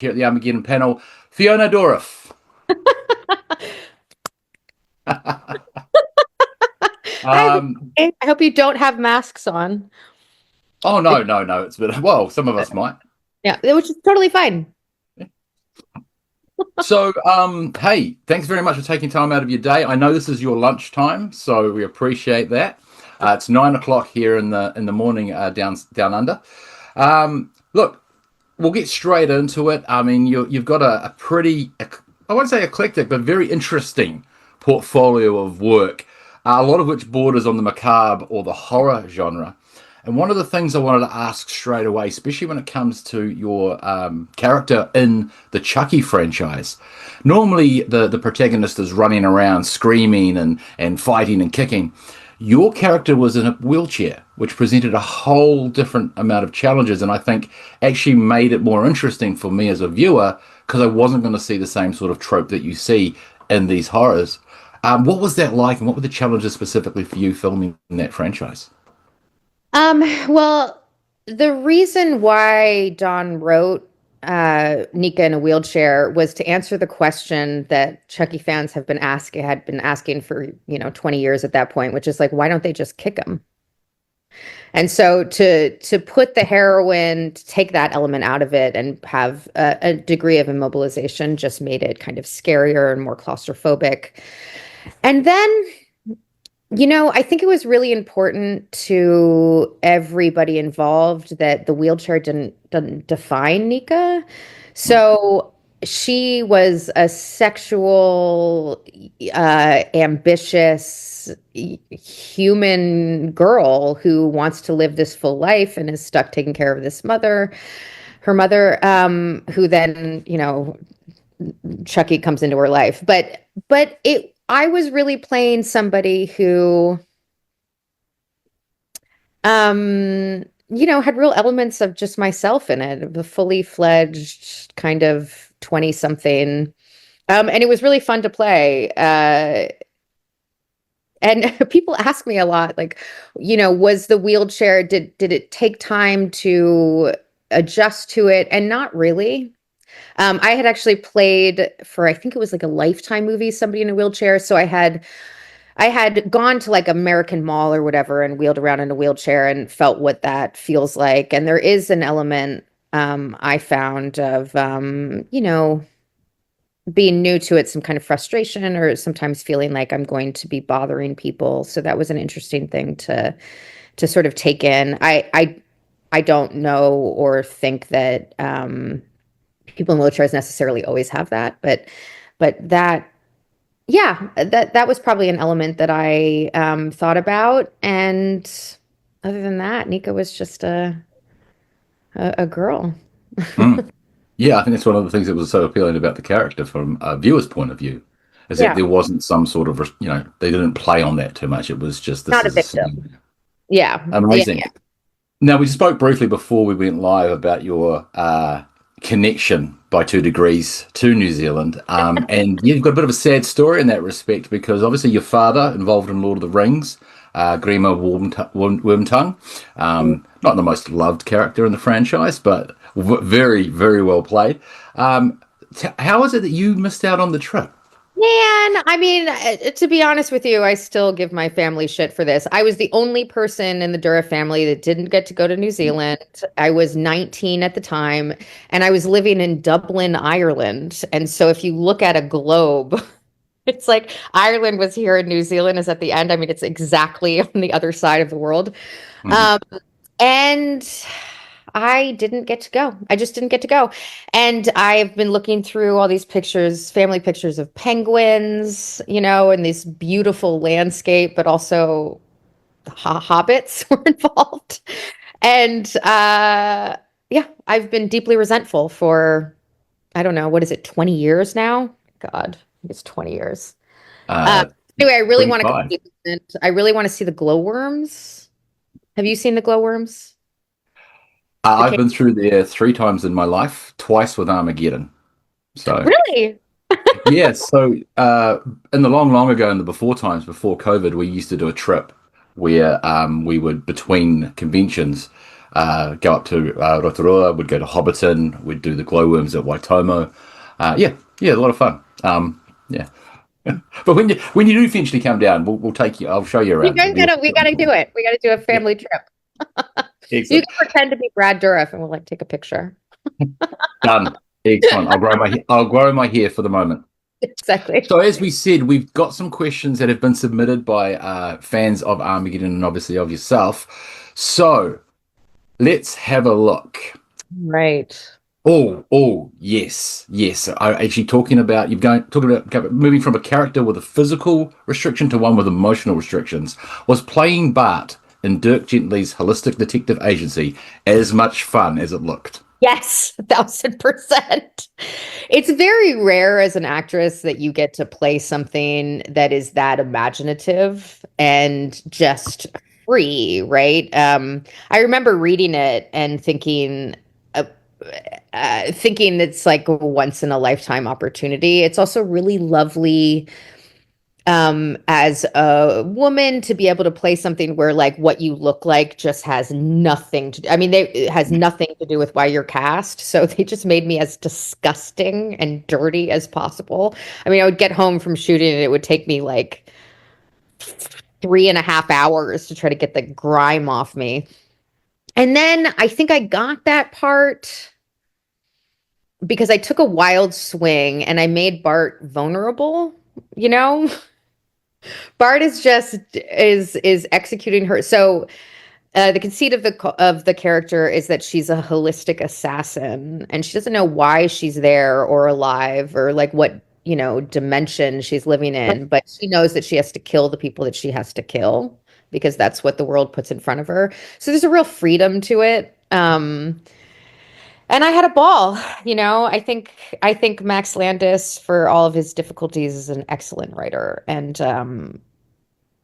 here at the Armageddon panel, Fiona Dourif. Hi, um, everybody. I hope you don't have masks on. oh no, no, no! It's been well. Some of us might. Yeah, which is totally fine. So, hey, thanks very much for taking time out of your day. I know this is your lunchtime, so we appreciate that. It's 9 o'clock here in the morning down under. Look, we'll get straight into it. I mean, you've got a pretty, I won't say eclectic, but very interesting portfolio of work, a lot of which borders on the macabre or the horror genre. And one of the things I wanted to ask straight away, especially when it comes to your character in the Chucky franchise, normally the protagonist is running around screaming and fighting and kicking. Your character was in a wheelchair, which presented a whole different amount of challenges, and I think actually made it more interesting for me as a viewer because I wasn't going to see the same sort of trope that you see in these horrors. What was that like, and what were the challenges specifically for you filming in that franchise? Well, the reason why Don wrote Nika in a wheelchair was to answer the question that Chucky fans had been asking for, 20 years at that point, which is like, why don't they just kick him? And so to put the heroine, to take that element out of it and have a degree of immobilization just made it kind of scarier and more claustrophobic. And then I think it was really important to everybody involved that the wheelchair didn't define Nika. So she was a sexual, ambitious human girl who wants to live this full life and is stuck taking care of her mother, who then, Chucky comes into her life. But I was really playing somebody who, had real elements of just myself in it, the fully fledged kind of 20 something. And it was really fun to play. And people ask me a lot, like, was the wheelchair, did it take time to adjust to it? And not really. I had actually played for, I think it was like a Lifetime movie, somebody in a wheelchair. So I had gone to like American Mall or whatever and wheeled around in a wheelchair and felt what that feels like. And there is an element I found of being new to it, some kind of frustration or sometimes feeling like I'm going to be bothering people. So that was an interesting thing to sort of take in. I don't know or think that people in wheelchairs necessarily always have that, but that, yeah, that was probably an element that I thought about. And other than that, Nika was just a girl. Mm. Yeah, I think that's one of the things that was so appealing about the character from a viewer's point of view, is that Yeah, there wasn't some sort of, they didn't play on that too much. It was just this not a is a victim. scene. Yeah, yeah, Amazing. yeah. Now, we spoke briefly before we went live about your connection by 2 degrees to New Zealand. And you've got a bit of a sad story in that respect because obviously your father involved in Lord of the Rings, Grima Wormtongue, not the most loved character in the franchise, but very, very well played. How is it that you missed out on the trip? Man, I mean, to be honest with you, I still give my family shit for this. I was the only person in the Dourif family that didn't get to go to New Zealand. I was 19 at the time, and I was living in Dublin, Ireland. And so if you look at a globe, it's like Ireland was here and New Zealand is at the end. I mean, it's exactly on the other side of the world. Mhm. Um, and I didn't get to go. I just didn't get to go. And I've been looking through all these pictures, family pictures of penguins, and this beautiful landscape, but also hobbits were involved. And yeah, I've been deeply resentful for, I don't know, what is it, 20 years now? God, it's 20 years. Uh, Uh, anyway, I really want to 25. complete it. I really want to see the glowworms. Have you seen the glowworms? The I've cave? been through there 3 times in my life, twice with Armageddon. So. Really? Yeah, so in the long, long ago, in the before times, before COVID, we used to do a trip where we would, between conventions, go up to Rotorua. We'd go to Hobbiton. We'd do the glowworms at Waitomo. Yeah, a lot of fun. Yeah. But when you do eventually come down, we'll take you. I'll show you You around. guys we gotta do it. We gotta do a Yeah, family trip. You excellent. can pretend to be Brad Dourif and we'll like take a picture. Done. Excellent. I'll grow my hair for the moment. Exactly. So as we said, we've got some questions that have been submitted by fans of Armageddon and obviously of yourself. So let's have a look. Right. Oh, yes. I actually talking about moving from a character with a physical restriction to one with emotional restrictions. Was playing Bart in Dirk Gently's holistic detective agency as much fun as it looked? Yes, 1000%. It's very rare as an actress that you get to play something that is that imaginative and just free, right? I remember reading it and uh, thinking it's like a once in a lifetime opportunity. It's also really lovely as a woman to be able to play something where like what you look like just has nothing to do. I mean, it has nothing to do with why you're cast. So they just made me as disgusting and dirty as possible. I mean, I would get home from shooting and it would take me like 3.5 hours to try to get the grime off me. And then I think I got that part because I took a wild swing and I made Bart vulnerable, you know? Bart is executing her. So the conceit of the character is that she's a holistic assassin, and she doesn't know why she's there or alive or like what dimension she's living in, but she knows that she has to kill the people that she has to kill because that's what the world puts in front of her. So there's a real freedom to it. And I had a ball, I think Max Landis, for all of his difficulties, is an excellent writer, and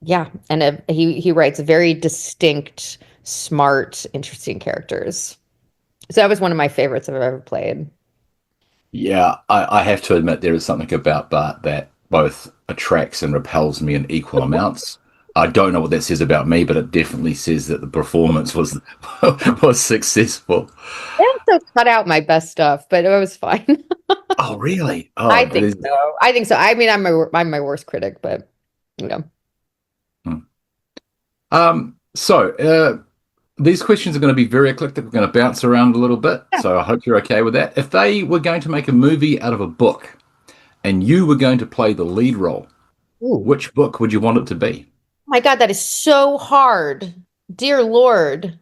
yeah, and he writes very distinct, smart, interesting characters. So that was one of my favorites I've ever played. Yeah, I have to admit there is something about Bart that both attracts and repels me in equal amounts. I don't know what that says about me, but it definitely says that the performance was was successful. I also cut out my best stuff, but it was fine. Oh, really? I Oh, it think is. so. I think so. I mean, I'm my worst critic, but you know. Hmm. So these questions are going to be very eclectic. We're going to bounce around a little bit. Yeah. So I hope you're okay with that. If they were going to make a movie out of a book and you were going to play the lead role, Ooh. which book would you want it to be? My God, that is so hard. Dear Lord.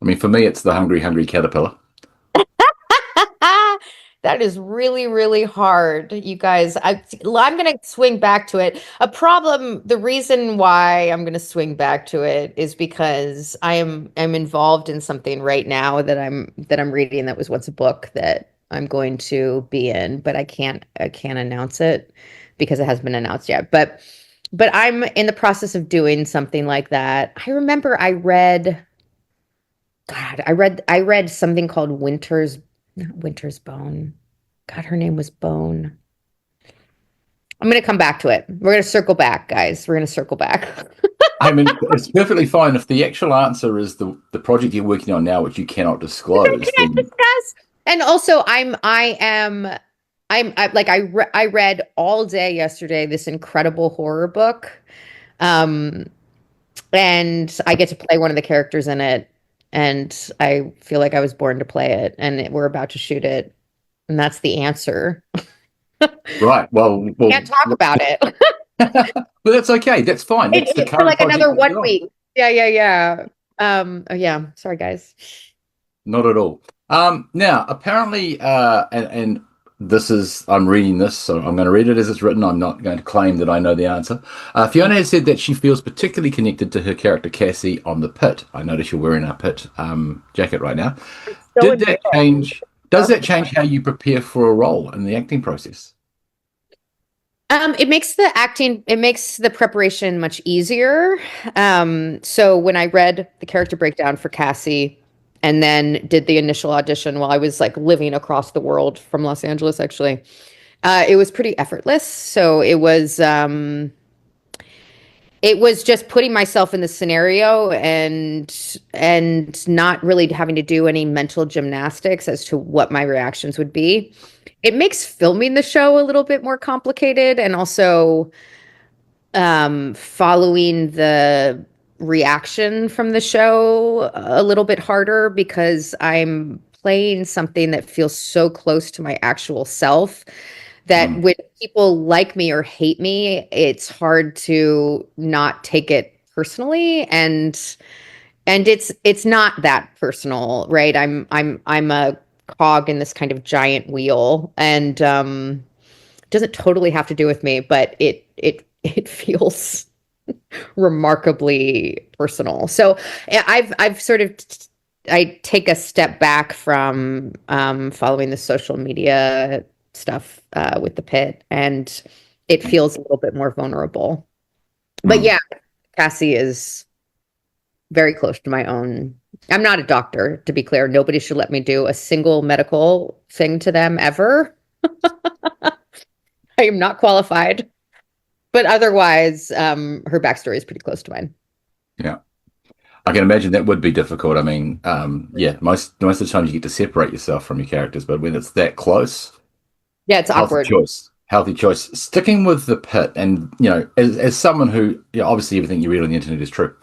I mean, for me, it's The Hungry, Hungry Caterpillar. That is really, really hard, you guys. I'm going to swing back to it. The reason why I'm going to swing back to it is because I'm involved in something right now that I'm reading that was once a book that I'm going to be in, but I can't announce it because it hasn't been announced yet. But I'm in the process of doing something like that. I remember I read something called not Winter's Bone. God, her name was Bone. I'm going to come back to it. We're going to circle back, guys. We're going to circle back. I mean, it's perfectly fine if the actual answer is the project you're working on now, which you cannot disclose. Can I Then discuss? And also, I read all day yesterday this incredible horror book, um, and I get to play one of the characters in it, and I feel like I was born to play it, and we're about to shoot it, and that's the answer. right. Well, Can't talk about it. but that's okay. That's fine. That's the It's for current like project another you've 1 week. Yeah. Oh yeah. Sorry, guys. Not at all. Now, apparently, and this is, I'm reading this, so I'm going to read it as it's written. I'm not going to claim that I know the answer. Fiona has said that she feels particularly connected to her character Cassie on the Pit. I notice you're wearing a Pit jacket right now. So Did that change? Does that change how you prepare for a role in the acting process? It makes the preparation much easier. So when I read the character breakdown for Cassie and then did the initial audition while I was like living across the world from Los Angeles, actually, it was pretty effortless. So it was just putting myself in the scenario and not really having to do any mental gymnastics as to what my reactions would be. It makes filming the show a little bit more complicated, and also following the reaction from the show a little bit harder, because I'm playing something that feels so close to my actual self that Mm, when people like me or hate me, it's hard to not take it personally. And it's not that personal, right? I'm a cog in this kind of giant wheel, and it doesn't totally have to do with me, but it feels remarkably personal. So I've sort of I take a step back from following the social media stuff with the pit, and it feels a little bit more vulnerable. But mm. yeah, Cassie is very close to my own. I'm not a doctor, to be clear. Nobody should let me do a single medical thing to them ever. I am not qualified. But otherwise, her backstory is pretty close to mine. Yeah. I can imagine that would be difficult. I mean, yeah, most of the time you get to separate yourself from your characters, but when it's that close, Yeah, it's healthy awkward. choice. Healthy choice. Sticking with the pit, and as someone who, obviously everything you read on the internet is true.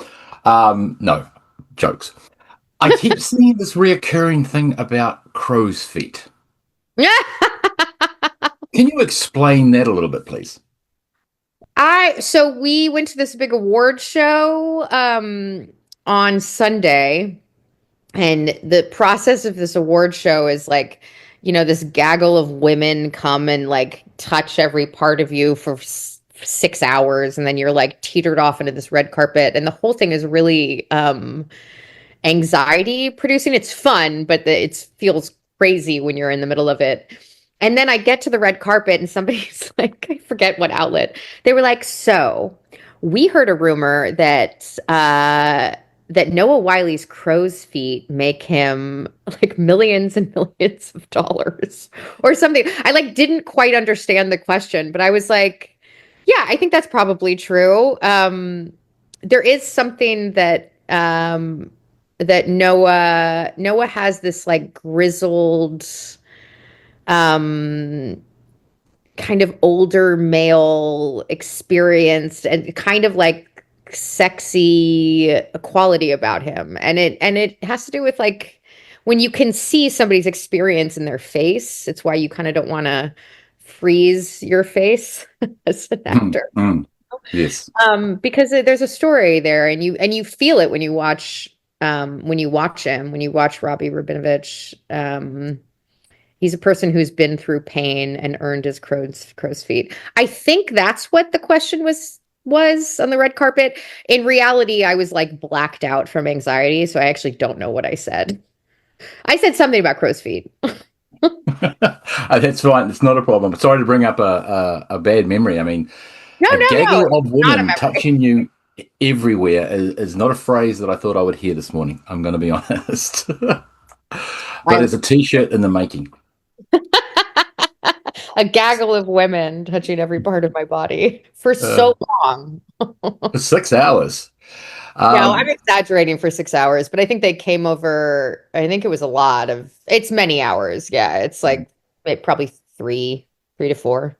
No, jokes. I keep seeing this reoccurring thing about crow's feet. Can you explain that a little bit, please? So we went to this big award show on Sunday, and the process of this award show is like, this gaggle of women come and like touch every part of you for 6 hours, and then you're like teetered off into this red carpet, and the whole thing is really anxiety producing. It's fun, but it feels crazy when you're in the middle of it. And then I get to the red carpet, and somebody's like, I forget what outlet. They were like, "So, we heard a rumor that Noah Wiley's crow's feet make him like millions and millions of dollars or something." I like didn't quite understand the question, but I was like, "Yeah, I think that's probably true." There is something that Noah has this like grizzled um kind of older male experience, and kind of like sexy quality about him, and it has to do with like when you can see somebody's experience in their face. It's why you kind of don't want to freeze your face as an Mm, actor, mm. Yes. because there's a story there, and you feel it when you watch Robbie Rabinovich. He's a person who's been through pain and earned his crow's feet. I think that's what the question was on the red carpet. In reality, I was like blacked out from anxiety, so I actually don't know what I said. I said something about crow's feet. That's fine. It's not a problem. Sorry to bring up a bad memory. I mean, No, a no, no. gaggle of It's not a women memory. touching you everywhere is not a phrase that I thought I would hear this morning. I'm going to be honest. But I'm it's a t-shirt in the making. a gaggle of women touching every part of my body for Uh, so long. 6 hours. No, I'm Um, exaggerating for 6 hours, but I think they came over. I think it was a lot of, it's many hours. Yeah, it's like probably three to four.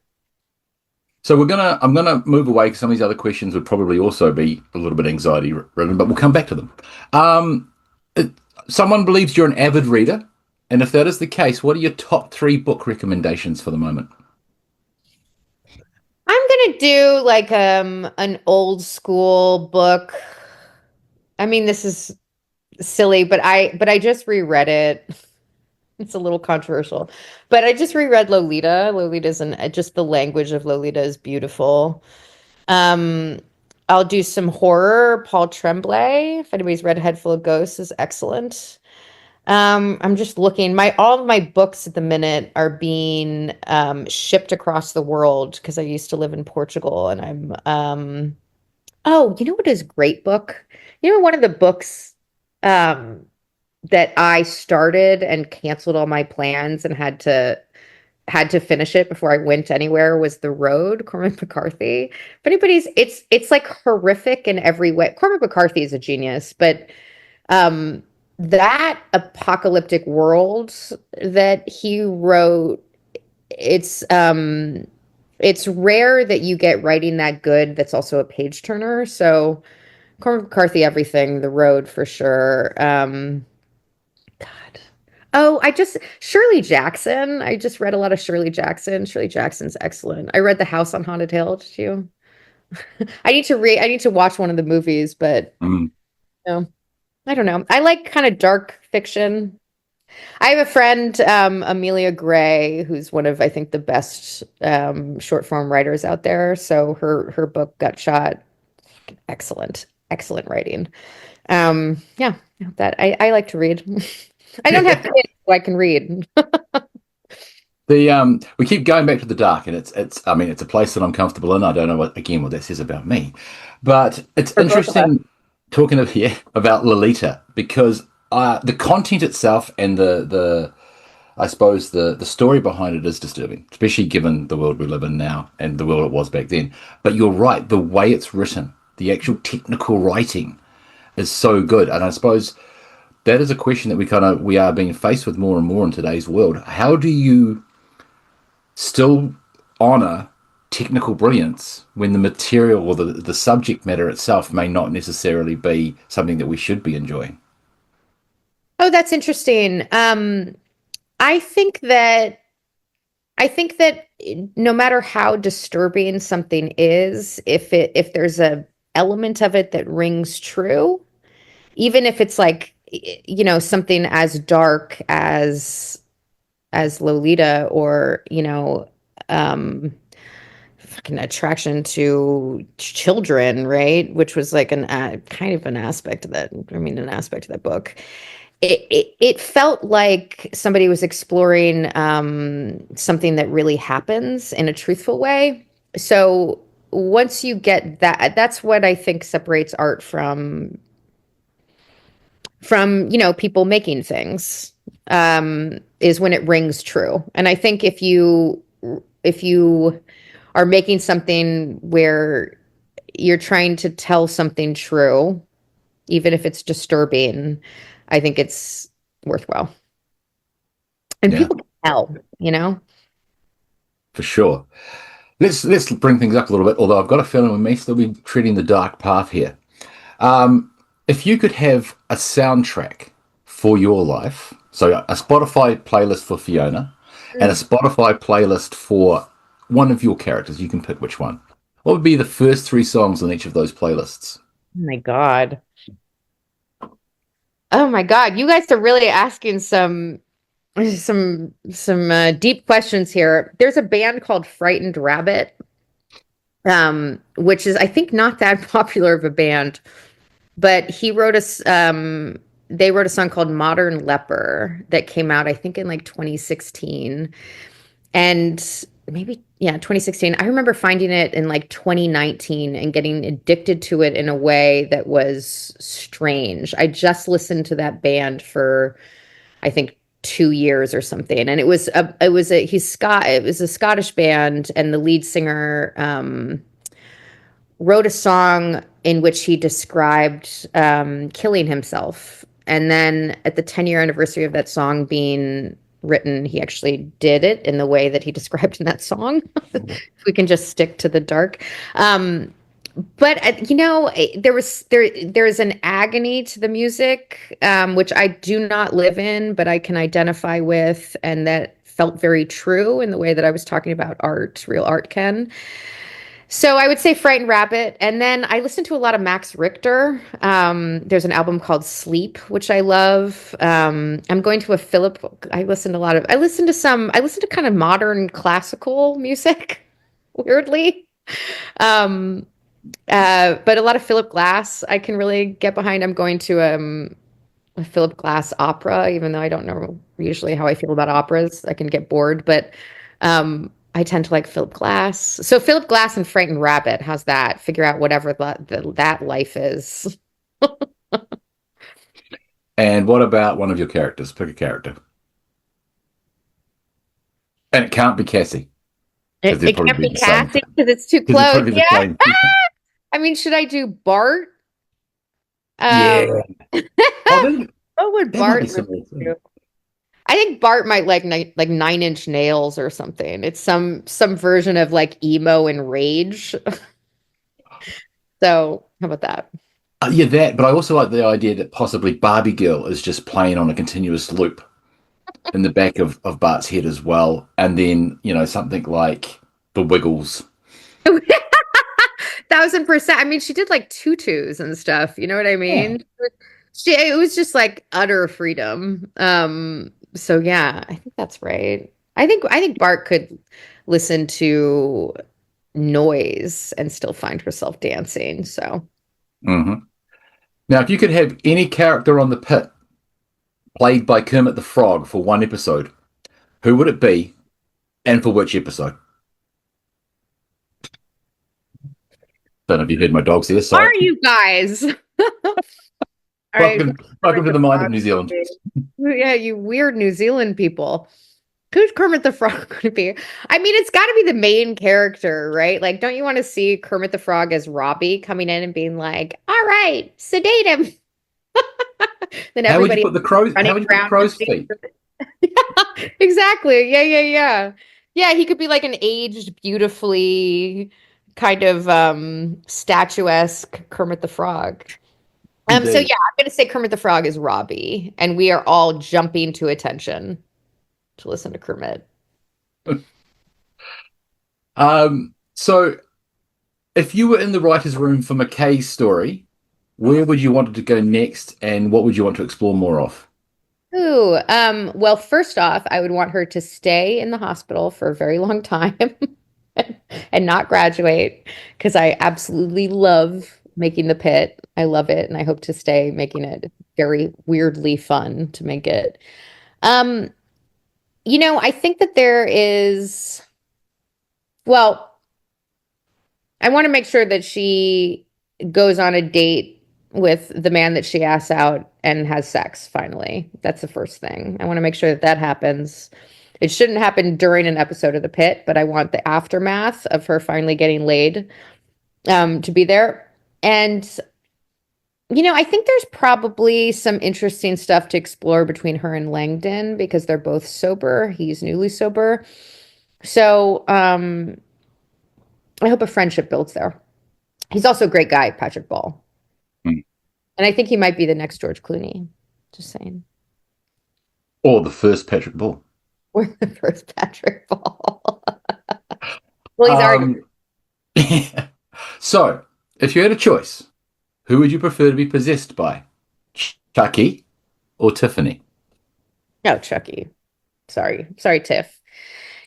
so I'm gonna move away because some of these other questions would probably also be a little bit anxiety ridden, but we'll come back to them. Um, it- Someone believes you're an avid reader, and if that is the case, what are your top three book recommendations for the moment? I'm gonna do like an old school book. I mean, this is silly, but I just reread it. It's a little controversial, but I just reread Lolita. Lolita's just the language of Lolita is beautiful. Um, I'll do some horror. Paul Tremblay, if anybody's read Head Full of Ghosts, is excellent. I'm just looking. All of my books at the minute are being shipped across the world because I used to live in Portugal, and I'm oh, you know what is a great book? One of the books um that I started and canceled all my plans and had to had to finish it before I went anywhere was The Road, Cormac McCarthy. If anybody's, it's like horrific in every way. Cormac McCarthy is a genius, but um, that apocalyptic world that he wrote, it's um, it's rare that you get writing that good that's also a page turner. So Cormac McCarthy, everything, The Road for sure. God. Oh, Shirley Jackson. I just read a lot of Shirley Jackson. Shirley Jackson's excellent. I read The House on Haunted Hill. Did you? I need to watch one of the movies, but Mm. no, I don't know. I like kind of dark fiction. I have a friend, Amelia Gray, who's one of, I think, the best short form writers out there. So her book Gut Shot, excellent, excellent writing. Yeah, that I like to read. I don't have kids, so I can read. The we keep going back to the dark, and it's I mean it's a place that I'm comfortable in. I don't know what that says about me, but it's For both of us. interesting talking of here about Lolita because the content itself and the I suppose the story behind it is disturbing, especially given the world we live in now and the world it was back then. But you're right, the way it's written, the actual technical writing is so good, and I suppose that is a question that we are being faced with more and more in today's world. How do you still honor technical brilliance when the material or the subject matter itself may not necessarily be something that we should be enjoying? Oh, that's interesting. I think that I think that no matter how disturbing something is, if there's a element of it that rings true, even if it's like something as dark as Lolita or fucking attraction to children, right? Which was like kind of an aspect of that. I mean, an aspect of that book. It felt like somebody was exploring something that really happens in a truthful way. So once you get that, that's what I think separates art from people making things, is when it rings true. And I think if you are making something where you're trying to tell something true, even if it's disturbing, I think it's worthwhile. And Yeah, people can tell. for sure. Let's bring things up a little bit. Although I've got a feeling we may still be treading the dark path here. If you could have a soundtrack for your life, so a Spotify playlist for Fiona and a Mm. Spotify playlist for one of your characters, you can pick which one. What would be the first three songs on each of those playlists? Oh my God. Oh my God. You guys are really asking some deep questions here. There's a band called Frightened Rabbit, which is I think not that popular of a band, but they wrote a song called Modern Leper that came out I think in like 2016. And maybe, yeah, 2016. I remember finding it in like 2019 and getting addicted to it in a way that was strange. I just listened to that band for, I think, 2 years or something. And it was a Scottish band, and the lead singer wrote a song in which he described killing himself. And then at the 10-year anniversary of that song being written, he actually did it in the way that he described in that song. If we can just stick to the dark. But there's an agony to the music, which I do not live in, but I can identify with, and that felt very true in the way that I was talking about art, real art can. So I would say Frightened Rabbit. And then I listen to a lot of Max Richter. There's an album called Sleep, which I love. I'm going to a Philip. I listen to kind of modern classical music, weirdly. Um, but a lot of Philip Glass I can really get behind. I'm going to a Philip Glass opera, even though I don't know usually how I feel about operas. I can get bored, but I tend to like Philip Glass. So Philip Glass and Frightened Rabbit, how's that? Figure out whatever that life is. And what about one of your characters? Pick a character. And it can't be Cassie because they'd It probably can't be be the same. Cassie because it's too Because they'd close. probably be the Yeah. same. I mean, should I do Bart? Um, Yeah. Oh, what would that might be Bart listen similar to? too. I think Bart might like like Nine Inch Nails or something. It's some version of like emo and rage. So how about that? Yeah, that. But I also like the idea that possibly Barbie Girl is just playing on a continuous loop in the back of Bart's head as well. And then, something like the Wiggles. 1000%. I mean, she did like tutus and stuff. You know what I Yeah. mean? It was just like utter freedom. So yeah, I think that's right. I think Bart could listen to noise and still find herself dancing. So Hmm. Now, if you could have any character on the pit played by Kermit the Frog for one episode, who would it be and for which episode? Don't know if you heard my dogs there. Sorry. are you guys? All right, Welcome, Kermit welcome to the the mind of Frog New would Zealand. be. Yeah, you weird New Zealand people. Who's Kermit the Frog going to be? I mean, it's got to be the main character, right? Like, don't you want to see Kermit the Frog as Robbie coming in and being like, "All right, sedate him." Then How would you everybody put the crows? running How would you put the around crow's listening feet? to it. Exactly. Yeah, yeah, yeah. Yeah, he could be like an aged, beautifully kind of statuesque Kermit the Frog. So Indeed. yeah, I'm gonna say Kermit the Frog is Robbie, and we are all jumping to attention to listen to Kermit. So if you were in the writer's room for McKay's story, where would you want it to go next, and what would you want to explore more of? Ooh, well, first off, I would want her to stay in the hospital for a very long time and not graduate because I absolutely love making the pit. I love it, and I hope to stay making it very weirdly fun to make it. Um, I think that there is, well, I want to make sure that she goes on a date with the man that she asks out and has sex finally. That's the first thing. I want to make sure that that happens. It shouldn't happen during an episode of The Pit, but I want the aftermath of her finally getting laid to be there. And, I think there's probably some interesting stuff to explore between her and Langdon because they're both sober. He's newly sober. So I hope a friendship builds there. He's also a great guy, Patrick Ball. Hmm. And I think he might be the next George Clooney. Just saying. Or the first Patrick Ball? We're the first Patrick Ball. Well, he's already. Um, so, if you had a choice, who would you prefer to be possessed by? Chucky or Tiffany? No, Chucky. Sorry, Tiff.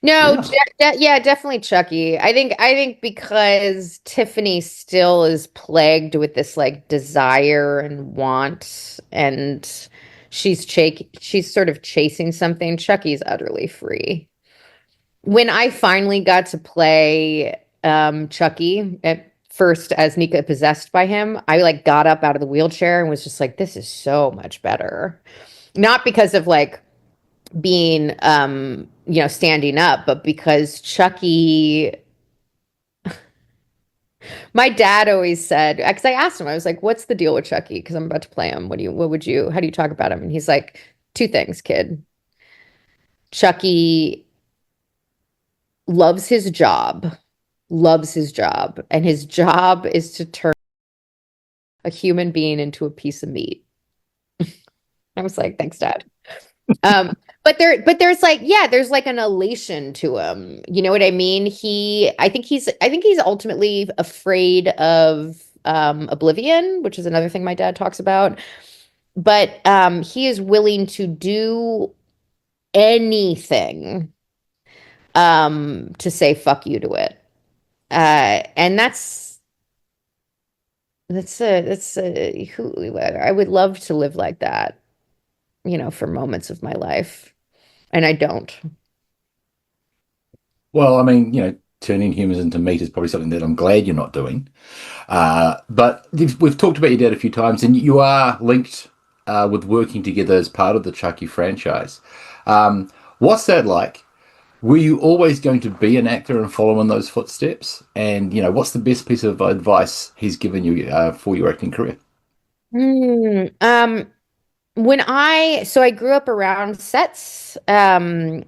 No, Really? yeah, definitely Chucky. I think because Tiffany still is plagued with this like desire and want, and she's sort of chasing something. Chucky's utterly free. When I finally got to play Chucky at first as Nika possessed by him, I like got up out of the wheelchair and was just like, this is so much better. Not because of like being standing up, but because Chucky, my dad always said, because I asked him, I was like, what's the deal with Chucky? Because I'm about to play him. How do you talk about him? And he's like, two things, kid. Chucky loves his job, and his job is to turn a human being into a piece of meat. I was like, thanks, Dad. Um, but there's like, yeah, there's like an elation to him. You know what I mean? I think he's ultimately afraid of oblivion, which is another thing my dad talks about. But he is willing to do anything to say fuck you to it. And that's who I would love to live like that, for moments of my life. And I don't. Well, I mean, turning humans into meat is probably something that I'm glad you're not doing. But we've talked about your dad a few times, and you are linked with working together as part of the Chucky franchise. What's that like Were you always going to be an actor and follow in those footsteps? And what's the best piece of advice he's given you for your acting career? Hmm. I grew up around sets. Some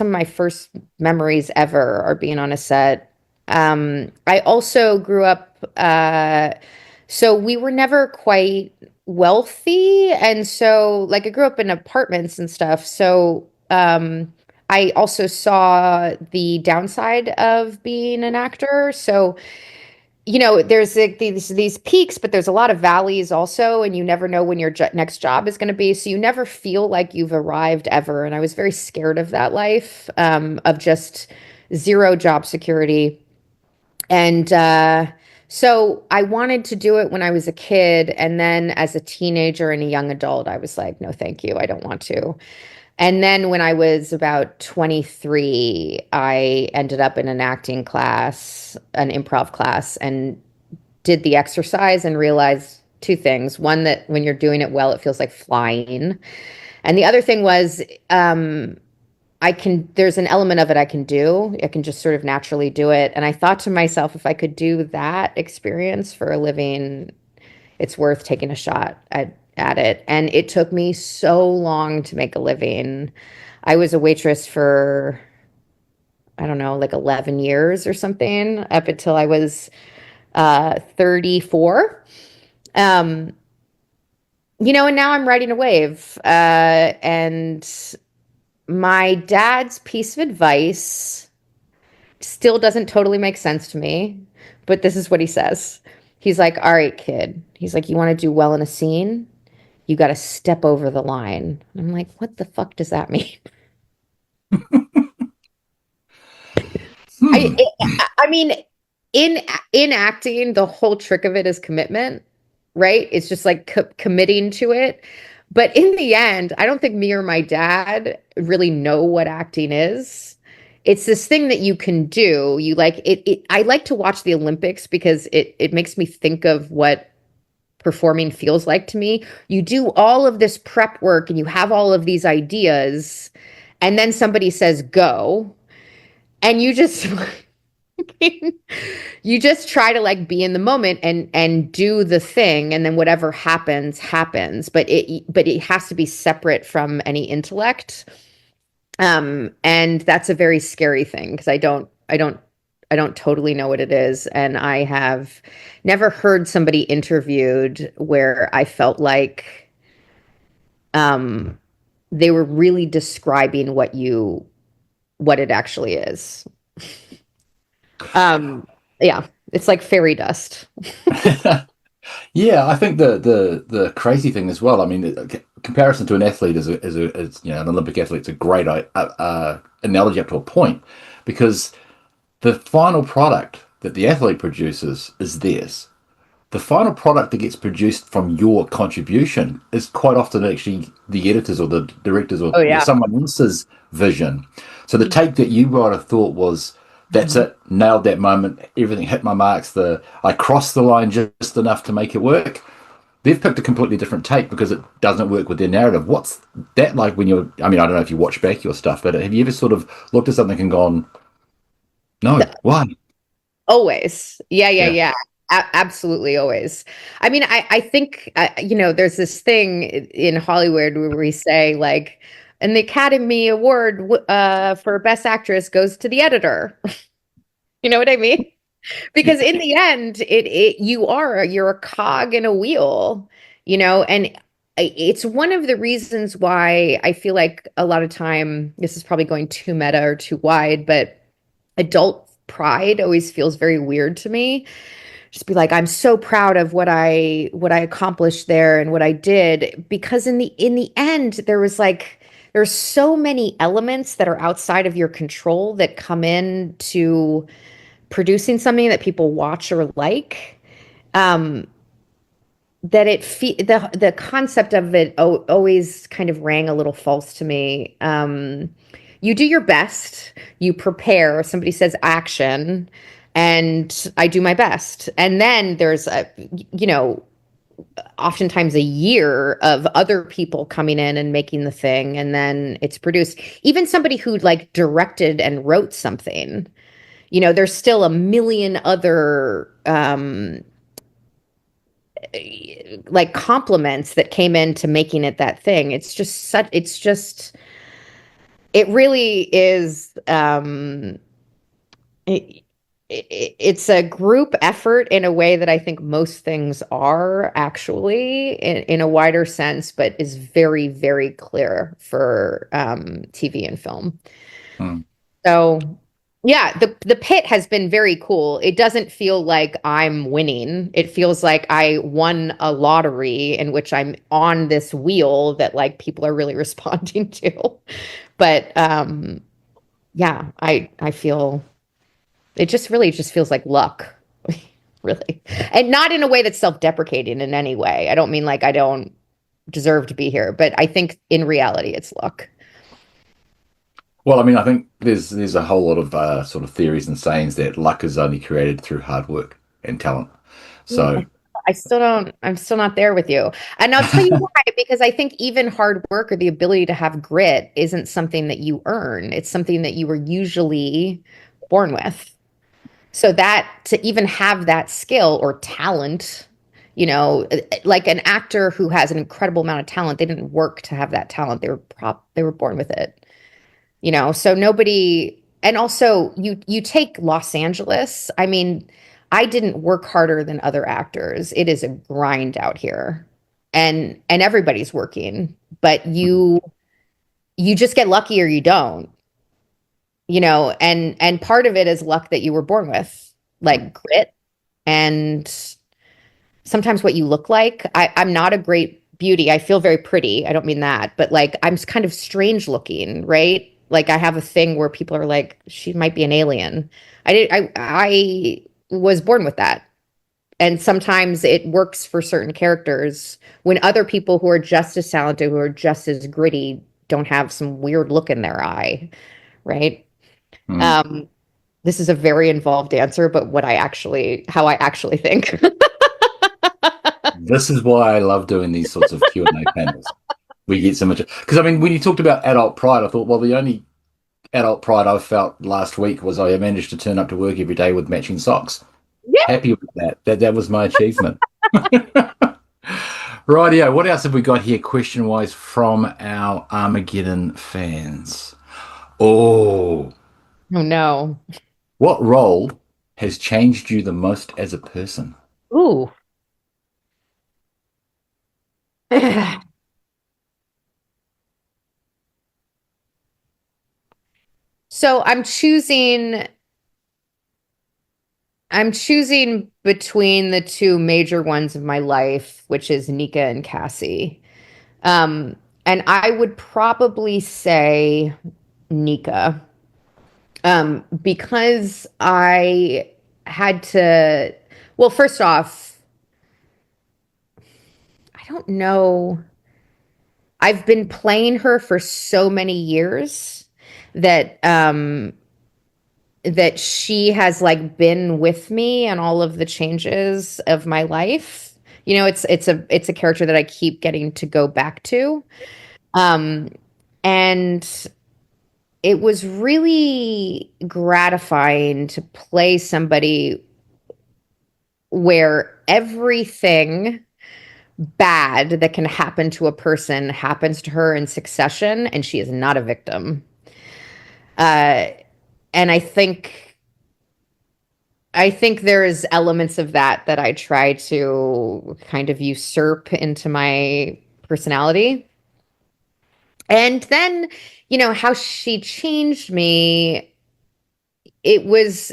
of my first memories ever are being on a set. I also grew up, so we were never quite wealthy. And so, like, I grew up in apartments and stuff. So, I also saw the downside of being an actor. So, there's like these peaks, but there's a lot of valleys also, and you never know when your next job is going to be. So you never feel like you've arrived ever. And I was very scared of that life, of just zero job security. And so I wanted to do it when I was a kid, and then as a teenager and a young adult, I was like, no, thank you, I don't want to. And then when I was about 23, I ended up in an acting class, an improv class, and did the exercise and realized two things. One, that when you're doing it well, it feels like flying. And the other thing was, there's an element of it I can do. I can just sort of naturally do it. And I thought to myself, if I could do that experience for a living, it's worth taking a shot at it. And it took me so long to make a living. I was a waitress for, I don't know, like 11 years or something, up until I was 34. Um, and now I'm riding a wave. And my dad's piece of advice still doesn't totally make sense to me, but this is what he says. He's like, all right, kid. He's like, you want to do well in a scene? You got to step over the line. I'm like, what the fuck does that mean? I, Hmm. I mean, in in acting, the whole trick of it is commitment, right? It's just like committing to it. But in the end, I don't think me or my dad really know what acting is. It's this thing that you can do. You like it. I like to watch the Olympics because it makes me think of what performing feels like to me. You do all of this prep work and you have all of these ideas, and then somebody says go, and you just you just try to like be in the moment and do the thing, and then whatever happens happens, but it has to be separate from any intellect. And that's a very scary thing because I don't totally know what it is. And I have never heard somebody interviewed where I felt like um, they were really describing what it actually is. Um, yeah, it's like fairy dust. Yeah, I think the crazy thing as well. I mean, comparison to an athlete is an Olympic athlete. It's a great analogy up to a point, because the final product that the athlete produces is theirs. The final product that gets produced from your contribution is quite often actually the editors or the directors or Oh yeah. someone else's vision. So the take that you might have thought was, that's Mhm. it, nailed that moment, everything hit my marks, the I crossed the line just enough to make it work. They've picked a completely different take because it doesn't work with their narrative. What's that like when you're, I mean, I don't know if you watch back your stuff, but have you ever sort of looked at something and gone, no, why? Always. Yeah, yeah, Yeah. yeah. Absolutely always. I mean, I think, there's this thing in Hollywood where we say, like, and the Academy Award for Best Actress goes to the editor. You know what I mean? Because in the end, you're a cog in a wheel, and it's one of the reasons why I feel like a lot of time, this is probably going too meta or too wide, but adult pride always feels very weird to me. Just be like, I'm so proud of what I accomplished there and what I did, because in the end, there's so many elements that are outside of your control that come in to producing something that people watch or like. Um, that the concept of it always kind of rang a little false to me. You do your best, you prepare, somebody says action, and I do my best. And then there's a, you know, oftentimes a year of other people coming in and making the thing, and then it's produced. Even somebody who like directed and wrote something, there's still a million other like compliments that came into making it that thing. It really is it's a group effort in a way that I think most things are actually in a wider sense, but is very, very clear for TV and film. Hmm. So yeah, the pit has been very cool. It doesn't feel like I'm winning. It feels like I won a lottery in which I'm on this wheel that like people are really responding to. But yeah, I feel it just really just feels like luck. Really. And not in a way that's self-deprecating in any way. I don't mean like I don't deserve to be here, but I think in reality it's luck. Well, I mean, I think there's a whole lot of sort of theories and sayings that luck is only created through hard work and talent. So, I'm still not there with you. And I'll tell you why, because I think even hard work or the ability to have grit isn't something that you earn. It's something that you were usually born with. So that to even have that skill or talent, like an actor who has an incredible amount of talent, they didn't work to have that talent. They were born with it. So nobody, and also you take Los Angeles. I mean, I didn't work harder than other actors. It is a grind out here. And everybody's working, but you just get lucky or you don't, and part of it is luck that you were born with, like grit and sometimes what you look like. I'm not a great beauty. I feel very pretty. I don't mean that, but like I'm kind of strange looking, right? Like I have a thing where people are like, she might be an alien. I was born with that. And sometimes it works for certain characters when other people who are just as talented, who are just as gritty, don't have some weird look in their eye, right? mm, Um, this is a very involved answer, but how I actually think. this is why I love doing these sorts of Q&A panels. We get so much because I mean, when you talked about adult pride, I thought, well, the only adult pride I felt last week was I managed to turn up to work every day with matching socks. Yeah. Happy with that. That was my achievement. Rightio. What else have we got here, question wise, from our Armageddon fans? Oh, Oh no. what role has changed you the most as a person? Ooh. So I'm choosing between the two major ones of my life, which is Nika and Cassie. Um, and I would probably say Nika. Because I had to, well, first off, I don't know. I've been playing her for so many years that that she has like been with me and all of the changes of my life. It's a character that I keep getting to go back to. Um, and it was really gratifying to play somebody where everything bad that can happen to a person happens to her in succession and she is not a victim. Uh, and I think there is elements of that I try to kind of usurp into my personality. And then, how she changed me, it was,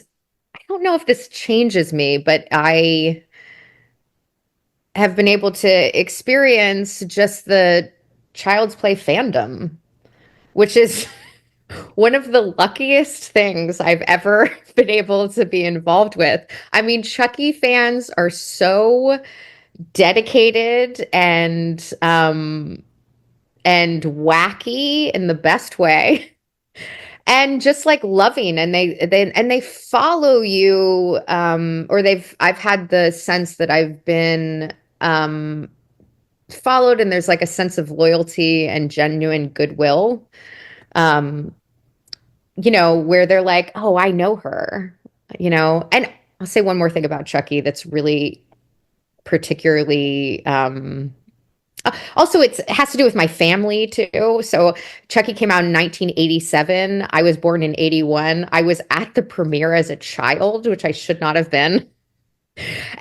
I don't know if this changes me, but I have been able to experience just the Child's Play fandom, which is one of the luckiest things I've ever been able to be involved with. I mean, Chucky fans are so dedicated and wacky in the best way. And just like loving, and they follow you, or I've had the sense that I've been followed, and there's like a sense of loyalty and genuine goodwill. Um, where they're like, "Oh, I know her," And I'll say one more thing about Chucky that's really particularly also it has to do with my family too. So Chucky came out in 1987. I was born in 81. I was at the premiere as a child, which I should not have been.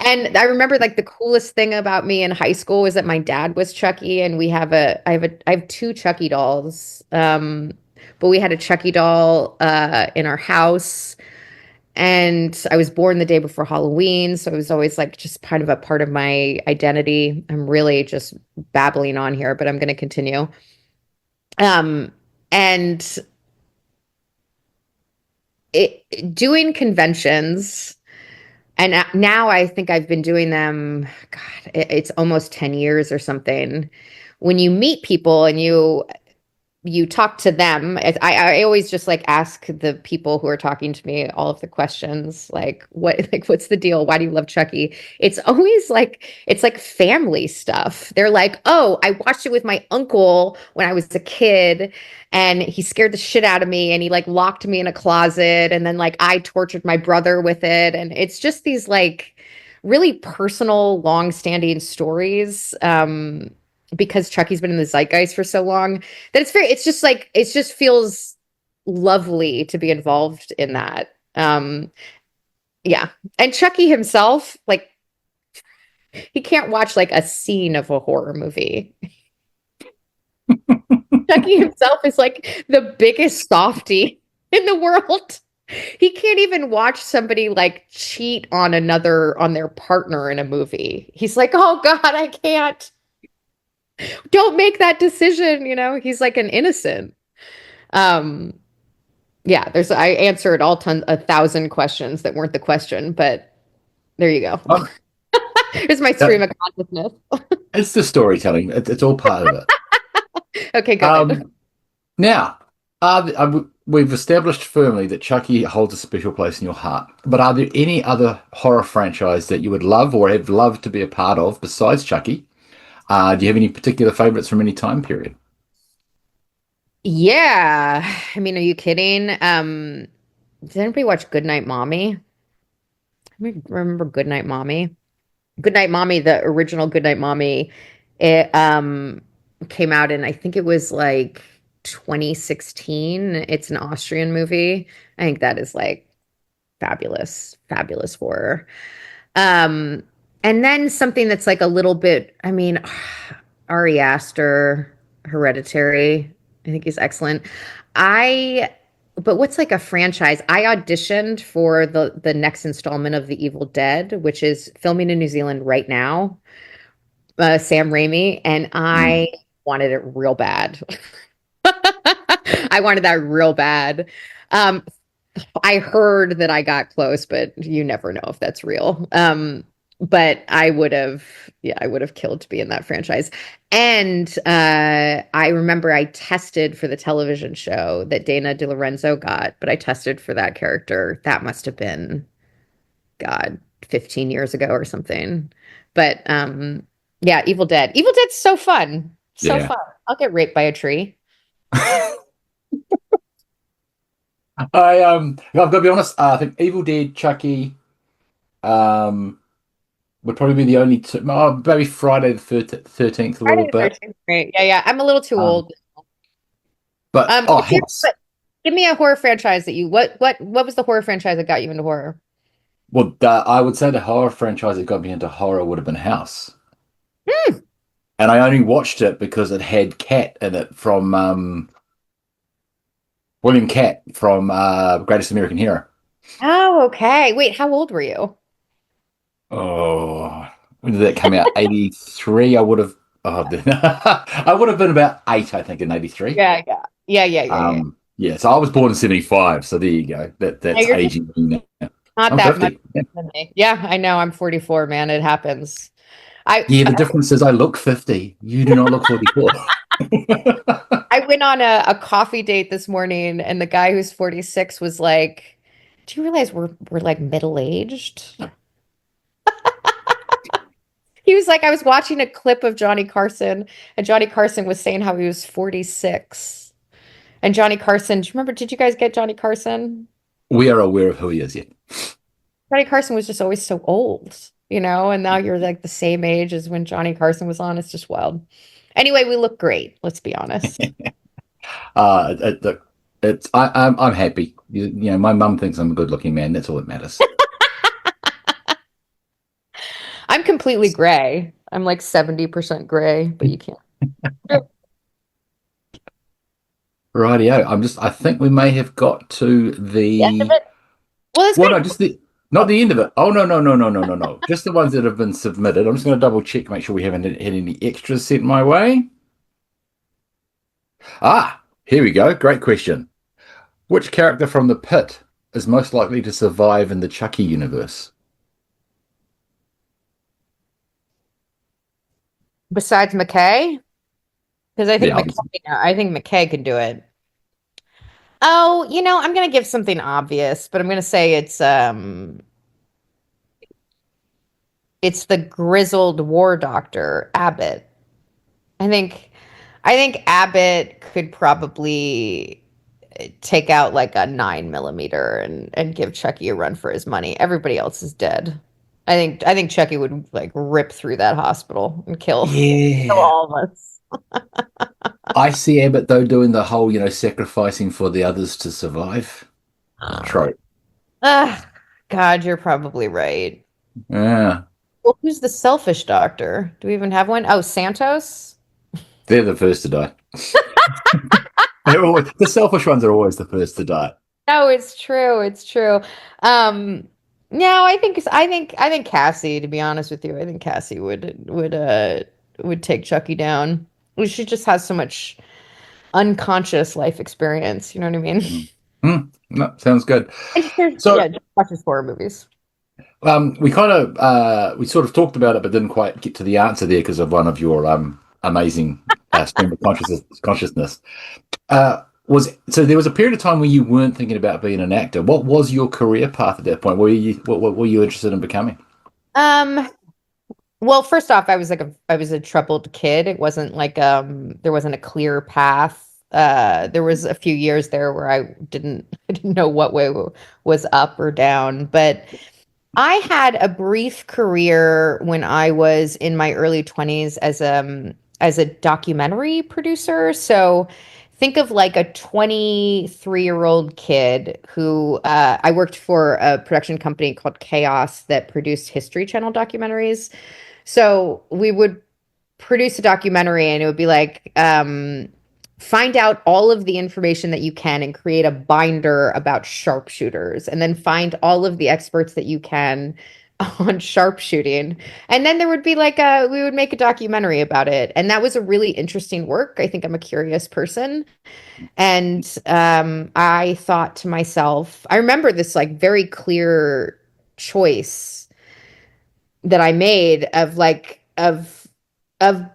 And I remember like the coolest thing about me in high school was that my dad was Chucky, and I have two Chucky dolls. But we had a Chucky doll in our house, and I was born the day before Halloween, so it was always like just kind of a part of my identity. I'm really just babbling on here, but I'm going to continue. And doing conventions, and now I think I've been doing them, God, it's almost 10 years or something. When you meet people and you talk to them. I always just like ask the people who are talking to me all of the questions, what's the deal? Why do you love Chucky? It's always like it's like family stuff. They're like, oh, I watched it with my uncle when I was a kid, and he scared the shit out of me, and he like locked me in a closet, and then like I tortured my brother with it, and it's just these like really personal, long-standing stories. Because Chucky's been in the zeitgeist for so long that it's just like it just feels lovely to be involved in that. Yeah. And Chucky himself, like he can't watch like a scene of a horror movie. Chucky himself is like the biggest softie in the world. He can't even watch somebody like cheat on their partner in a movie. He's like, "Oh God, I can't. Don't make that decision." He's like an innocent. Um, yeah, I answered a thousand questions that weren't the question, but there you go. Um, Here's my that, stream of consciousness. it's the storytelling. It's all part of it. Okay, good. Um, Now, we've established firmly that Chucky holds a special place in your heart. But are there any other horror franchise that you would love or have loved to be a part of besides Chucky? Do you have any particular favorites from any time period? Yeah. I mean, are you kidding? Did anybody watch Goodnight Mommy? Remember Goodnight Mommy? Goodnight Mommy, the original Goodnight Mommy, it came out in I think it was like 2016. It's an Austrian movie. I think that is like fabulous, fabulous horror. Um, and then something that's like a little bit, I mean, Ari Aster, Hereditary, I think he's excellent. I, but what's like a franchise? I auditioned for the next installment of The Evil Dead, which is filming in New Zealand right now. Sam Raimi, and Mm. I wanted it real bad. I wanted that real bad. Um, I heard that I got close, but you never know if that's real. But I would have killed to be in that franchise. And I remember I tested for the television show that Dana De Lorenzo got, but I tested for that character. That must have been, God, 15 years ago or something. But yeah, Evil Dead. Evil Dead's so fun. So Yeah. fun. I'll get raped by a tree. I've got to be honest. I think Evil Dead, Chucky, um, would probably be the only two. Oh, maybe Friday the 13th a little Friday the bit. 13th. Great. Yeah, yeah. I'm a little too Um, old. but oh, House. Give me a horror franchise that you what was the horror franchise that got you into horror? Well, I would say the horror franchise that got me into horror would have been House, Hmm. and I only watched it because it had Cat in it from William Cat from Greatest American Hero. Oh, okay. Wait, how old were you? Oh, when did that come out? 83. I would have. Oh, I would have been about 8, I think, in 83. Yeah, yeah. Yeah, yeah, yeah, yeah. Yeah. So I was born in 75. So there you go. Yeah, That's you're just aging me now. not I'm that much 50. Yeah. older than me. Yeah, I know. I'm 44, man. It happens. I Yeah, the difference is I look 50. You do not look 44. I went on a coffee date this morning, and the guy who's 46 was like, "Do you realize we're like middle-aged?" He was like, I was watching a clip of Johnny Carson, and Johnny Carson was saying how he was 46. And Johnny Carson, do you remember, did you guys get Johnny Carson? We are aware of who he is, yeah. Johnny Carson was just always so old, and now you're like the same age as when Johnny Carson was on. It's just wild. Anyway, we look great, let's be honest. Look, I'm happy. My mum thinks I'm a good-looking man. That's all that matters. I'm completely gray. I'm like 70% gray, but you can't. Rightio. I think we may have got to The end of the. it. Well, it's Well, no, been just not the end of it. Oh, no, no, no, no, no, no, no. Just the ones that have been submitted. I'm just going to double check, make sure we haven't had any extras sent my way. Here we go. Great question. Which character from the Pit is most likely to survive in the Chucky universe? besides McKay, because Yeah, I think McKay can do it. Oh, I'm gonna give something obvious, but I'm gonna say it's the grizzled war doctor, Abbott. I think I think Abbott could probably take out like a 9 millimeter and give Chucky a run for his money. Everybody else is dead. I think Chucky would like rip through that hospital and kill yeah. all of us. I see Abbott though doing the whole, sacrificing for the others to survive trope. Ah, God, you're probably right. Yeah, Well, who's the selfish doctor? Do we even have one? Oh, Santos? they're the first to die. The selfish ones are always the first to die. No, it's true. It's true. Um, no, I think Cassie, to be honest with you, I think Cassie would take Chucky down. She just has so much unconscious life experience, you know what I mean? Mm. No, sounds good. Yeah, So just watches horror movies. we sort of talked about it, but didn't quite get to the answer there because of one of your amazing stream of consciousness. Was so there was a period of time where you weren't thinking about being an actor. What was your career path at that point? What were you interested in becoming? Um, well, first off, I was a troubled kid. It wasn't like there wasn't a clear path. There was a few years there where I didn't know what way was up or down, but I had a brief career when I was in my early 20s as a documentary producer. So think of like a 23-year-old kid who I worked for a production company called Chaos that produced History Channel documentaries. So we would produce a documentary and it would be like find out all of the information that you can and create a binder about sharpshooters and then find all of the experts that you can on sharpshooting, and then there would be like a we would make a documentary about it, and that was a really interesting work. I think I'm a curious person, and I thought to myself, I remember this like very clear choice that I made of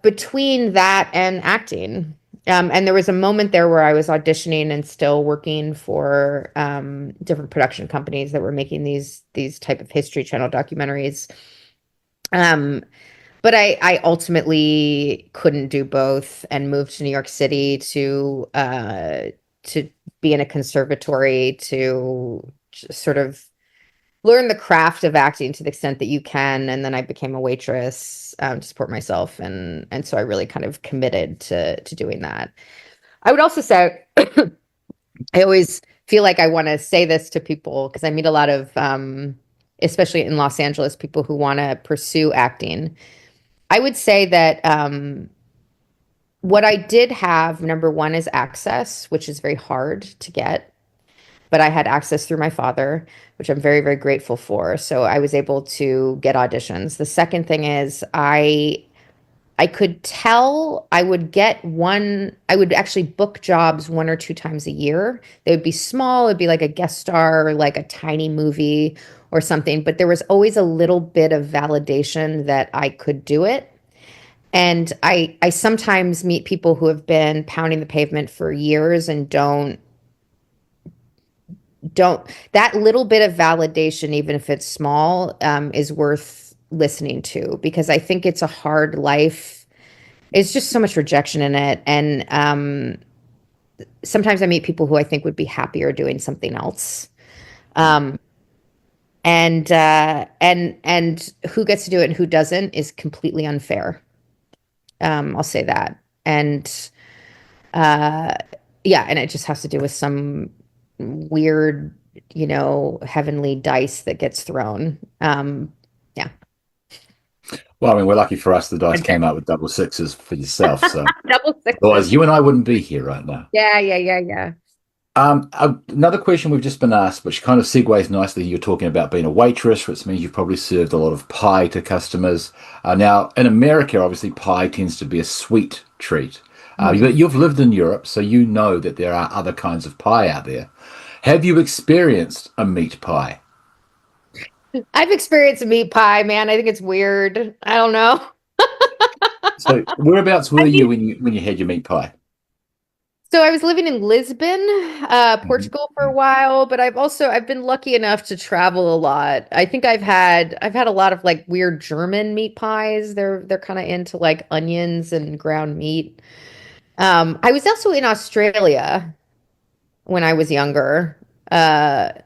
between that and acting. And there was a moment there where I was auditioning and still working for different production companies that were making these type of History Channel documentaries. Um, but I ultimately couldn't do both and moved to New York City to be in a conservatory to sort of learn the craft of acting to the extent that you can. And then I became a waitress to support myself, and so I really kind of committed to doing that. I would also say I always feel like I want to say this to people because I meet a lot of especially in Los Angeles, people who want to pursue acting. I would say that what I did have, number one, is access, which is very hard to get, but I had access through my father, which I'm very, very grateful for. So I was able to get auditions. The second thing is I could tell I would actually book jobs one or two times a year. They would be small, it'd be like a guest star, or like a tiny movie or something, but there was always a little bit of validation that I could do it. And I sometimes meet people who have been pounding the pavement for years and don't that little bit of validation, even if it's small, is worth listening to, because I think it's a hard life. It's just so much rejection in it. And sometimes I meet people who I think would be happier doing something else. Um, and who gets to do it and who doesn't is completely unfair. I'll say that. And uh, yeah, and it just has to do with some weird, heavenly dice that gets thrown. Yeah. Well, I mean, we're lucky for us. The dice Okay. came out with double sixes for yourself. So Double sixes. otherwise, you and I wouldn't be here right now. Yeah, yeah, yeah, yeah. Another question we've just been asked, which kind of segues nicely. You're talking about being a waitress, which means you've probably served a lot of pie to customers. Now, in America, obviously, pie tends to be a sweet treat. Mhm. But you've lived in Europe, so you know that there are other kinds of pie out there. Have you experienced a meat pie? I've experienced meat pie, man. I think it's weird. I don't know. So, whereabouts I were mean, you when you had your meat pie? so I was living in Lisbon, Mhm. Portugal for a while, but I've been lucky enough to travel a lot. I think I've had a lot of like weird German meat pies. They're kind of into like onions and ground meat. I was also in Australia when I was younger.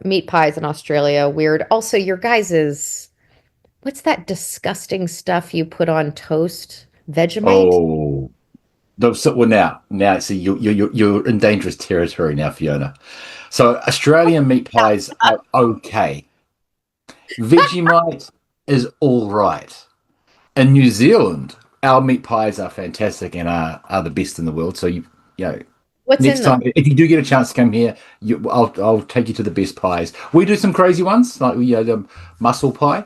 Meat pies in Australia, weird. Also, your guys's, what's that disgusting stuff you put on toast? Vegemite? Oh, no, so, well, now, see, you're in dangerous territory now, Fiona. So, Australian meat pies are okay. Vegemite is all right. In New Zealand, our meat pies are fantastic and are the best in the world. So, you know, What's next in them? time if you do get a chance to come here, I'll take you to the best pies. We do some crazy ones like the mussel pie.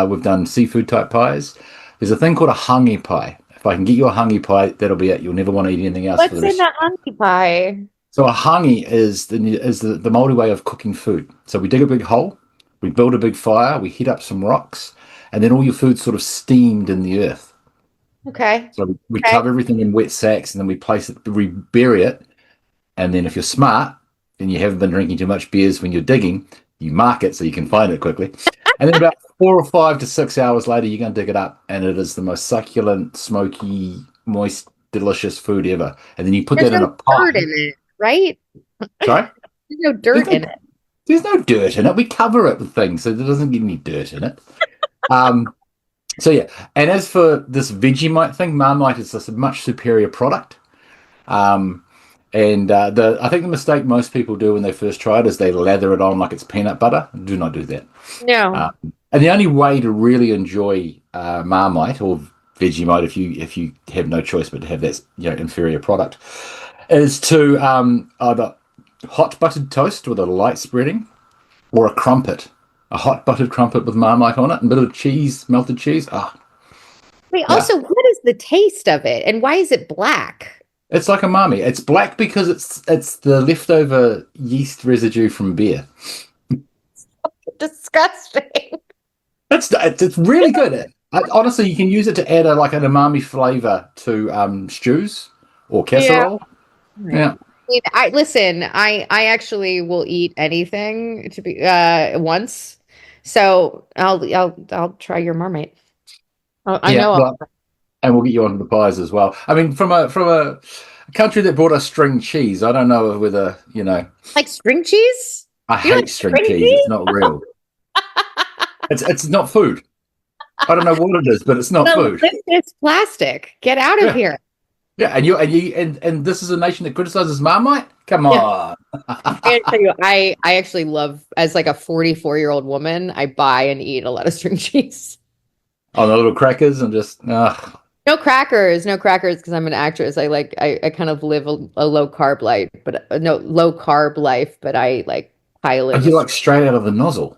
We've done seafood type pies. There's a thing called a hangi pie. If I can get you a hangi pie, that'll be it. You'll never want to eat anything else for What's the in rest. a honey pie? So a hangi is the Maori way of cooking food. So we dig a big hole, we build a big fire, we heat up some rocks, and then all your food's sort of steamed in the earth. Okay. So we Okay. cover everything in wet sacks, and then we place it, we bury it, and then if you're smart, and you haven't been drinking too much beers when you're digging, you mark it so you can find it quickly. And then about 4 or 5 to 6 hours later, you're going to dig it up, and it is the most succulent, smoky, moist, delicious food ever. And then you put There's that in no a dirt pie. in it, right? Sorry? There's no There's dirt no in it. There's no dirt in it. We cover it with things, so there doesn't get any dirt in it. Um, so yeah, and as for this Vegemite thing, Marmite is just a much superior product. Um, and the I think the mistake most people do when they first try it is they lather it on like it's peanut butter. Do not do that. No. Um, and the only way to really enjoy Marmite or Vegemite, if you have no choice but to have that inferior product, is to either hot buttered toast with a light spreading or a crumpet, a hot buttered crumpet with Marmite on it, and a bit of cheese, melted cheese. Ah, Wait, yeah, also, what is the taste of it and why is it black? it's like a umami. It's black because it's the leftover yeast residue from beer. Disgusting. It's really good. Honestly, you can use it to add like an umami flavor to stews or Yeah. casserole. Right. Yeah, I listen, I actually will eat anything to be once. So I'll try your Marmite. I yeah. know Well, and we'll get you onto the pies as well. I mean, from a country that brought us string cheese, I don't know whether like string cheese? I You like hate string string cheese. It's cheese? not real. It's not food. I don't know what it is, but it's not food. Delicious plastic. Get out of Yeah, here. yeah. And this is a nation that criticizes Marmite. Come Yeah. on. I gotta tell you, I actually love, as like a 44-year-old woman, I buy and eat a lot of string cheese. On the little crackers and just No crackers, because I'm an actress. I kind of live a low carb life, but no low carb life, but I like pile are in you the. like straight out of the nozzle?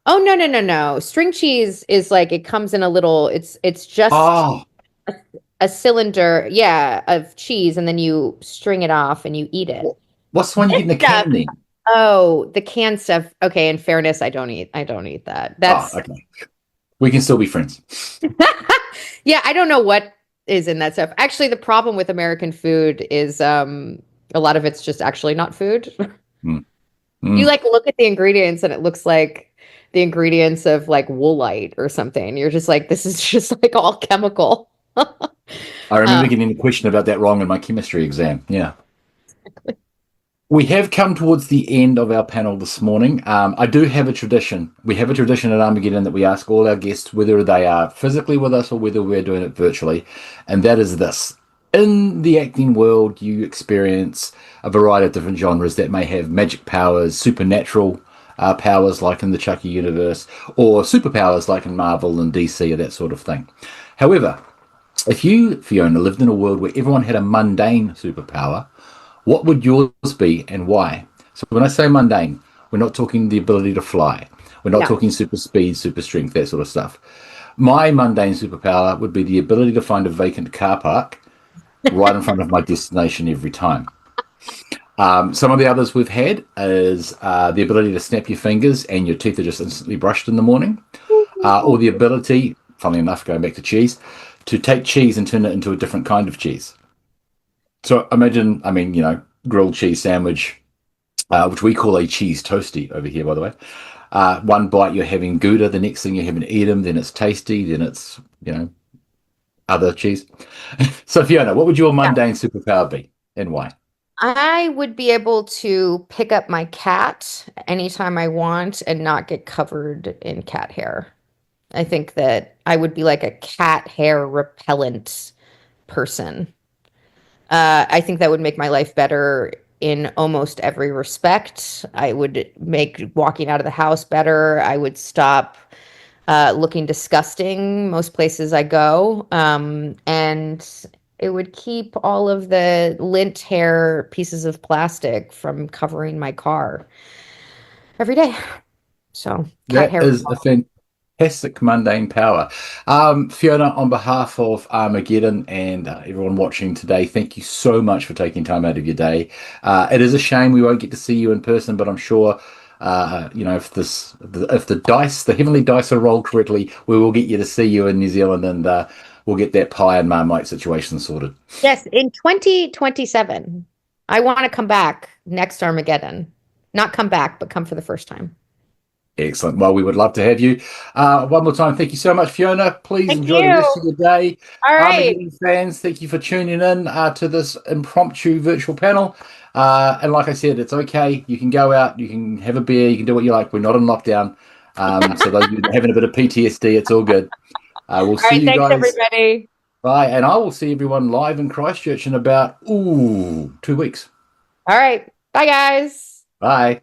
Oh, no, no, no, no. String cheese is like it comes in a little, it's just Oh, a, a cylinder, yeah, of cheese, and then you string it off and you eat it. what's the one you This get in the stuff, can then? oh, the canned stuff. Okay, in fairness, I don't eat that. Oh, That's okay. We can still be friends. yeah, I don't know what is in that stuff. Actually, the problem with American food is a lot of it's just actually not food. Mm, You mm. like look at the ingredients and it looks like the ingredients of like woolite or something. You're just like, this is just like all chemical. I remember Um, getting a question about that wrong in my chemistry exam. Yeah. We have come towards the end of our panel this morning. I do have a tradition. We have a tradition at Armageddon that we ask all our guests whether they are physically with us or whether we're doing it virtually, and that is this. In the acting world, you experience a variety of different genres that may have magic powers, supernatural powers like in the Chucky universe, or superpowers like in Marvel and DC or that sort of thing. However, if you, Fiona, lived in a world where everyone had a mundane superpower, what would yours be and why? So when I say mundane, we're not talking the ability to fly. We're not no. talking super speed, super strength, that sort of stuff. My mundane superpower would be the ability to find a vacant car park right in front of my destination every time. Some of the others we've had is the ability to snap your fingers and your teeth are just instantly brushed in the morning, or the ability, funnily enough, going back to cheese, to take cheese and turn it into a different kind of cheese. So imagine, I mean, grilled cheese sandwich, which we call a cheese toasty over here, by the way. One bite you're having Gouda, the next thing you're having Edam, then it's tasty, then it's, other cheese. So Fiona, what would your Yeah. mundane superpower be and why? I would be able to pick up my cat anytime I want and not get covered in cat hair. I think that I would be like a cat hair repellent person. I think that would make my life better in almost every respect. I would make walking out of the house better. I would stop looking disgusting most places I go. And it would keep all of the lint hair pieces of plastic from covering my car every day. So, cat That hair. is a fantastic mundane power. Fiona, on behalf of Armageddon and everyone watching today, thank you so much for taking time out of your day. It is a shame we won't get to see you in person, but I'm sure if the heavenly dice are rolled correctly, we will get you to see you in New Zealand, and we'll get that pie and Marmite situation sorted. Yes, in 2027. I want to come back next Armageddon. Not come back, but come for the first time. Excellent. Well, we would love to have you. One more time, thank you so much, Fiona. Please Thank enjoy the you. rest of your day. All right. Armageddon fans, thank you for tuning in to this impromptu virtual panel. And like I said, it's okay. You can go out, you can have a beer, you can do what you like. We're not in lockdown. So those of you having a bit of PTSD, it's all good. We'll All see right. you Thanks, guys. everybody. Bye. And I will see everyone live in Christchurch in about 2 weeks. All right. Bye, guys. Bye.